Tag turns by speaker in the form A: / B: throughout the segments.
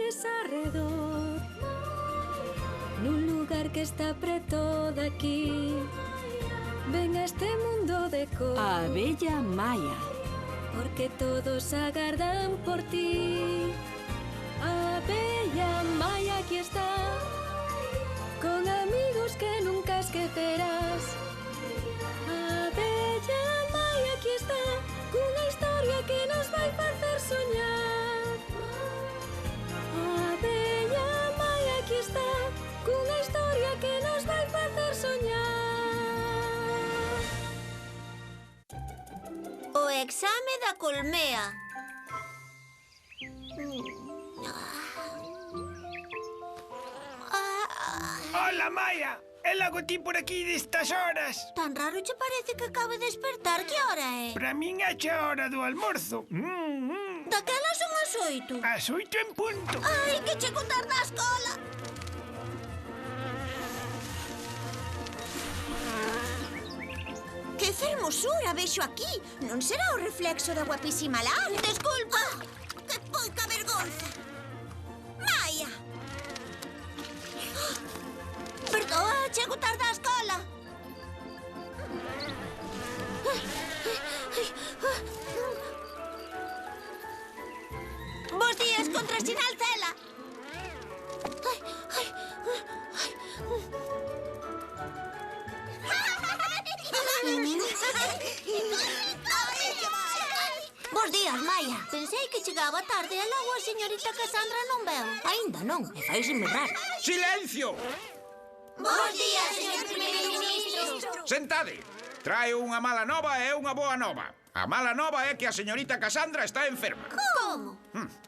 A: flores arredor, nun lugar que está preto daqui. Ven a este mundo de cor,
B: A abella Maia.
A: porque todos agardan por ti. A abella Maia aquí está, con amigos que nunca esquecerás. A abella Maia aquí está, cunha historia que nos vai facer soñar. A abella Maia aquí está, cunha historia que nos vai facer soñar.
C: O exame da colmea.
D: Hola, Maia! É logo ti por aquí destas horas.
C: Tan raro che parece que acaba de despertar. Que hora é?
D: Para min é a hora do almorzo.
C: Daquelas son as 8.
D: As 8 en punto.
C: Ai, que chego tarde á escola. Que fermosura vexo aquí. Non será o reflexo da guapísima Lar? Desculpa. Que pouca vergonza. Maia. Perdoa, chego tarde á escola. Bos días, contrasinal Cela. Bos días, Maia. Pensei que chegaba tarde e logo a señorita Casandra non veu. Ainda non, e faíseme raro.
D: Silencio!
C: Bos días, señor primeiro ministro.
E: Sentade. Traio unha mala nova e unha boa nova. A mala nova é que a señorita Casandra está enferma.
C: Como?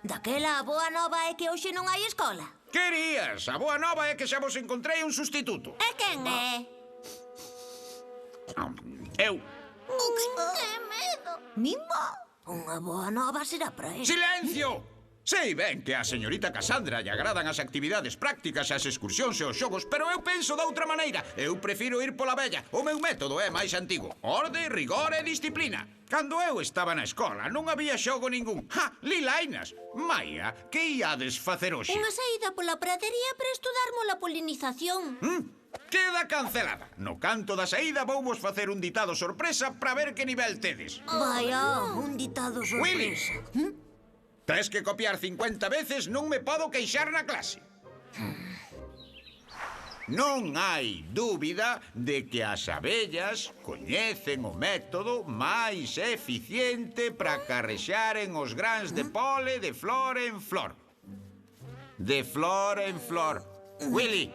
C: Daquela a boa nova é que hoxe non hai escola.
E: Querías? A boa nova é que xa vos encontrei un sustituto.
C: E quen é?
E: Eu.
C: Que medo. Mimbo. Unha boa nova será para ele.
E: Silencio! Sei ben que a señorita Casandra lle agradan as actividades prácticas, as excursións e os xogos, pero eu penso de outra maneira. Eu prefiro ir pola vella. O meu método é máis antigo. Orde, rigor e disciplina. Cando eu estaba na escola non había xogo ningún. ¡Ja! Lilainas! Maia, que iades facer hoxe?
C: Unha saída pola pradería para estudarmos a polinización.
E: Queda cancelada. No canto da saída vouvos facer un ditado sorpresa para ver que nivel tedes.
C: Vaya, un ditado
E: Willy.
C: sorpresa.
E: Tes que copiar 50 veces, non me podo queixar na clase. Non hai dúbida de que as abellas coñecen o método máis eficiente para carrexaren os grans de pole de flor en flor. De flor en flor. Willy,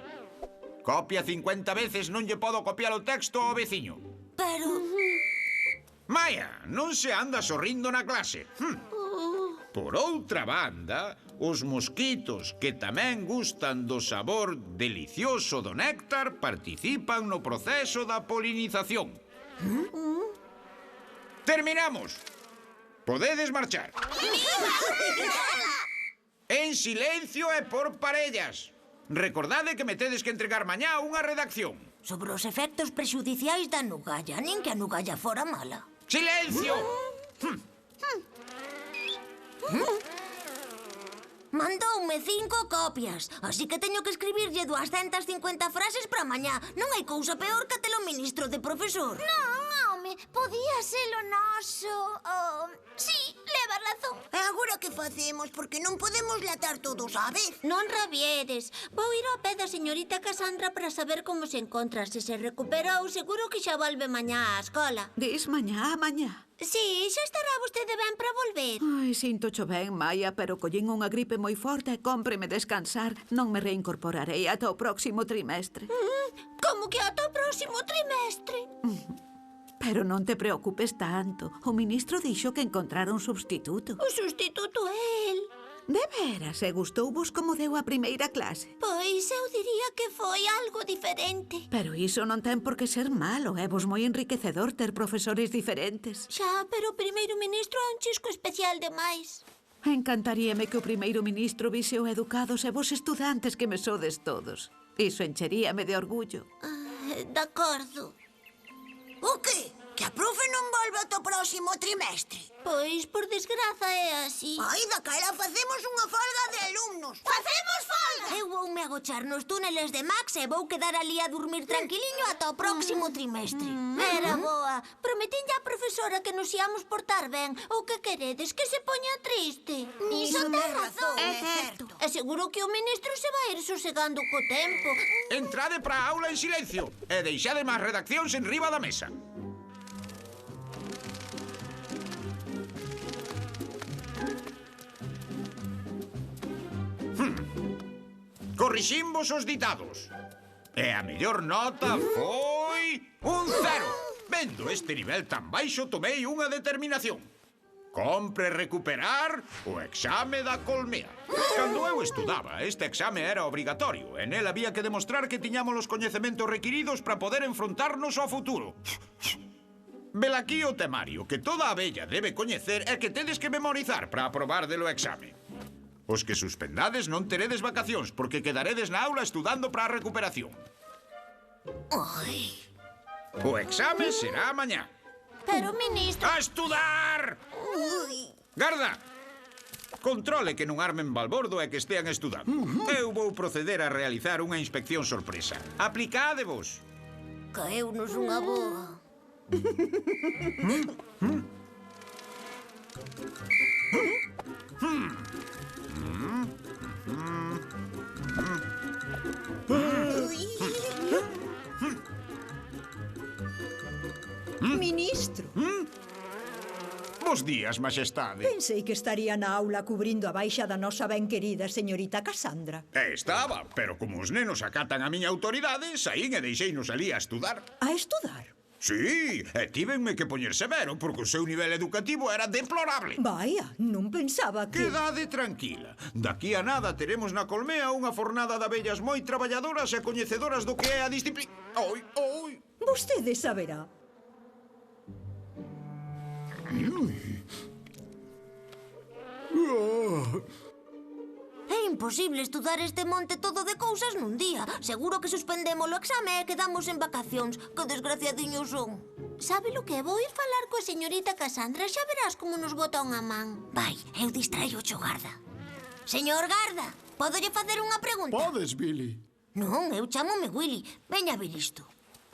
E: copia 50 veces, non lle podo copiar o texto ao veciño.
C: Pero...
E: Maia, non se anda sorrindo na clase. Por outra banda, os mosquitos que tamén gustan do sabor delicioso do néctar participan no proceso da polinización. Terminamos. Podedes marchar. En silencio e por parellas. Recordade que me tedes que entregar mañá unha redacción.
C: Sobre os efectos prexudiciais da nugalla, nin que a nugalla fora mala.
E: Silencio!
C: Mandoume 5 copias, así que teño que escribirlle 250 frases para mañá. Non hai cousa peor que telo ministro de profesor. Non, home, podía ser o noso... sí, leva razón.
F: E agora que facemos? Porque non podemos latar todos á vez.
C: Non rabiedes. Vou ir ao pé da señorita Casandra para saber como se encontra. Se recuperou, seguro que xa volve mañá á escola.
B: Dis mañá, mañá.
C: Sí, xa estará vostede ben para volver.
B: Ai, sintocho ben, Maia, pero collín unha gripe moi forte e cómpreme descansar. Non me reincorporarei ata o próximo trimestre.
C: Como que ata o próximo trimestre?
B: Pero non te preocupes tanto. O ministro dixo que encontrara un substituto.
C: O sustituto é el.
B: De veras, e gustouvos como deu a primeira clase?
C: Pois eu diría que foi algo diferente.
B: Pero iso non ten por que ser malo. É vos moi enriquecedor ter profesores diferentes.
C: Xa, pero o primeiro ministro é un chisco especial demais.
B: Encantaríame que o primeiro ministro vise o educados e vos estudantes que me sodes todos. Iso encheríame de orgullo.
C: De acordo.
F: O que? Que a profe non volve ata o próximo trimestre?
C: Pois, por desgraza, é así.
F: Ai, daquela facemos unha folga de alumnos. Facemos folga!
C: Eu voume agochar nos túneles de Max e vou quedar ali a dormir tranquiliño ata o próximo trimestre.
G: Era boa. Prometinlle á profesora que nos íamos portar ben. Ou que queredes, que se poña triste?
C: Iso ten razón.
F: É certo.
G: E seguro que o ministro se vai ir sosegando co tempo.
E: Entrade para a aula en silencio e deixade máis redaccións en riba da mesa. Corriximos os ditados. E a mellor nota foi un 0. Vendo este nivel tan baixo, tomei unha determinación. Compre recuperar o exame da colmea. Cando eu estudaba, este exame era obrigatorio e nel había que demostrar que tiñamos os coñecementos requiridos para poder enfrontarnos ao futuro. Velaquí o temario que toda abella debe coñecer e que tedes que memorizar para aprobar delo exame. Os que suspendades non teredes vacacións porque quedaredes na aula estudando para a recuperación. O exame será mañá.
G: Pero, ministro...
E: ¡A estudar! Garda! Controle que non armen balbordo e que estean estudando. Eu vou proceder a realizar unha inspección sorpresa. Aplicádevos.
G: Caeunos unha boa.
H: Ministro,
E: Bos días, majestade.
H: pensei que estaría na aula cubrindo a baixa da nosa ben querida señorita Cassandra.
E: Estaba, pero como os nenos acatan a miña autoridade, saín e deixeinos ali a estudar.
H: A estudar?
E: Sí, e tívenme que poñer severo porque o seu nivel educativo era deplorable.
H: Vaya, non pensaba que...
E: Quedade tranquila. Daqui a nada teremos na Colmea unha fornada de abellas moi traballadoras e coñecedoras do que é a disciplina... Oi, oi!
H: Vostede saberá.
C: É imposible estudar este monte todo de cousas nun día. Seguro que suspendemos o exame e quedamos en vacacións. Que desgraciadiños son.
G: Sabe lo que? Vou ir falar coa señorita Cassandra. Xa verás como nos bota unha man.
C: Vai, eu distraio o Garda. Señor Garda, pódolle facer unha pregunta?
I: Podes, Billy.
C: Non, eu chámome Willy. Veña ver isto.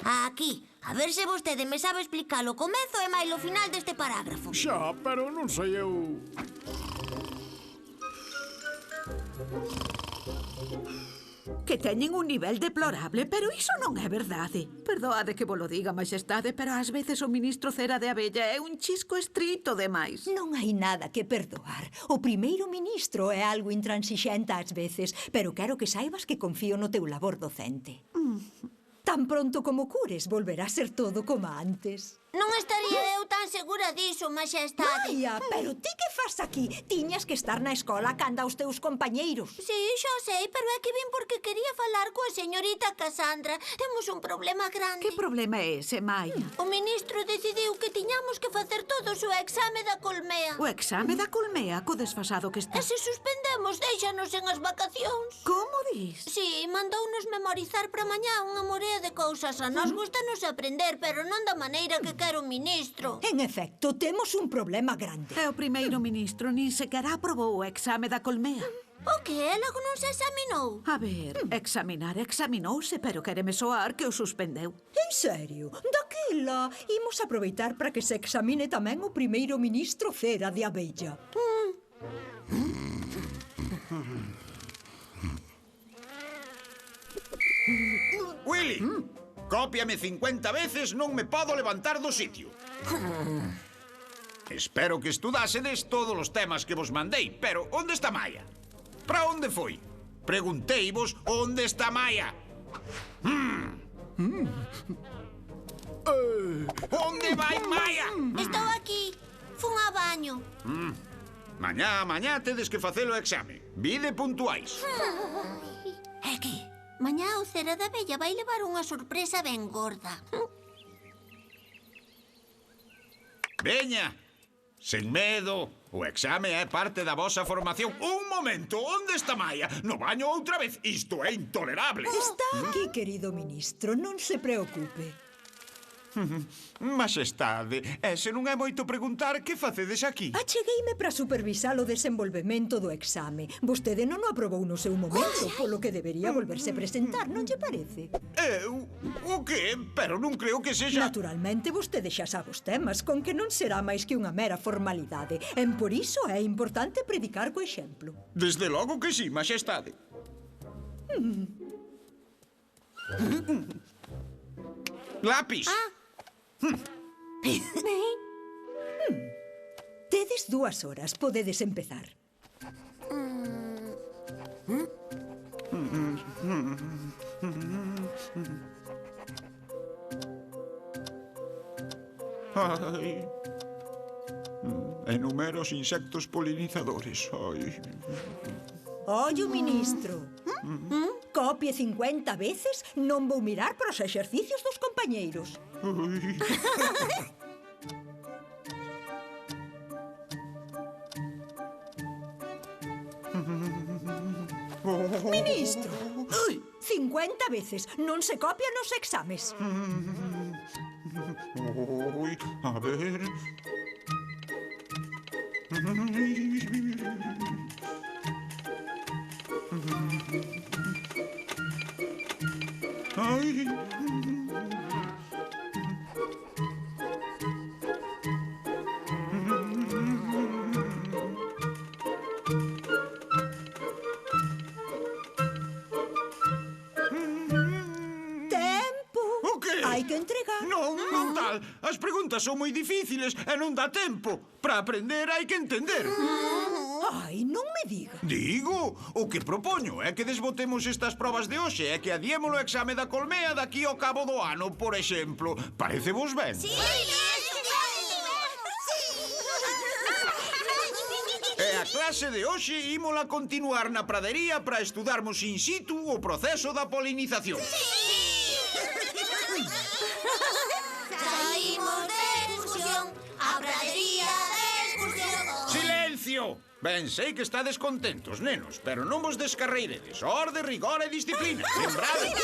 C: Aquí, a ver se vostede me sabe explicar o comezo e máis o final deste parágrafo.
I: Xa, pero non sei eu...
B: Que teñen un nivel deplorable, pero iso non é verdade. Perdoade que vos lo diga, majestade, pero ás veces o ministro Cera de Abella é un chisco estrito demais.
H: Non hai nada que perdoar. O primeiro ministro é algo intransixente ás veces, pero quero que saibas que confío no teu labor docente. Tan pronto como cures, volverá a ser todo como antes.
G: Non estaría eu tan segura diso, majestade.
H: Maia, pero ti que fas aquí? Tiñas que estar na escola canda os teus compañeiros.
G: Sí, xa sei, pero é que vin porque quería falar coa señorita Cassandra. Temos un problema grande.
B: Que problema é ese, Maia?
G: O ministro decidiu que tiñamos que facer todos o exame da colmea.
B: O exame da colmea, co desfasado que está.
G: E se suspendemos, déixanos en as vacacións.
B: Como dis?
G: Sí, mandounos memorizar para mañá unha morea de cousas. A nós gustanos aprender, pero non da maneira que quero o ministro.
H: En efecto, temos un problema grande.
B: E o primeiro ministro nin sequera aprobou o exame da colmea.
G: O que? Logo non se examinou?
B: A ver, examinouse, pero quéreme soar que o suspendeu.
H: En serio? Daquela, imos aproveitar para que se examine tamén o primeiro ministro Cera de Abella.
E: Willy, cópiame 50 veces, non me podo levantar do sitio. Espero que estudásedes todos os temas que vos mandei, pero onde está Maia? Para onde foi? Pregunteivos onde está Maia. Onde vai Maia?
G: Estou aquí. Fun a baño.
E: Mañá tedes que facer o exame. Vide puntuais.
C: É que?
G: Mañá o Cera da Abella vai levar unha sorpresa ben gorda.
E: Veña, sen medo. O exame é parte da vosa formación. Un momento, onde está Maia? No baño outra vez? Isto é intolerable.
H: Está aquí, querido ministro, non se preocupe.
E: Majestade, se non é moito preguntar, que facedes aquí?
H: Achegueime para supervisar o desenvolvemento do exame. Vostede non o aprobou no seu momento, polo que debería volverse a presentar, non lle parece?
E: O que? Pero non creo que sexa...
H: Naturalmente, vostede xa sabe os temas, con que non será máis que unha mera formalidade. E por iso é importante predicar co exemplo.
E: Desde logo que sí, Majestade. Lápis!
H: Tedes 2 horas, podedes empezar.
E: Ai. Enumera os insectos polinizadores. Ai.
H: Ollo, ministro. Copie 50 veces, non vou mirar para os exercicios dos compañeiros. Ministro, 50 veces, non se copia nos exames.
E: Oi, a ver... Ai...
H: Tempo!
E: O que?
H: Hai que entregar.
E: Non tal. As preguntas son moi difíciles e non dá tempo. Para aprender hai que entender.
H: Ai, non me diga.
E: Digo, o que propoño é que desbotemos estas probas de hoxe e que adiemos o exame da colmea daqui ao cabo do ano, por exemplo. Parece vos ben?
C: Sí,
E: E a clase de hoxe ímola continuar na pradería para estudarmos in situ o proceso da polinización.
C: Saímos de excursión, a pradería de excursión.
E: ¡Silencio! Ben, sei que estades contentos, nenos, pero non vos descarreiredes. Orde, rigor e disciplina. Lembrade.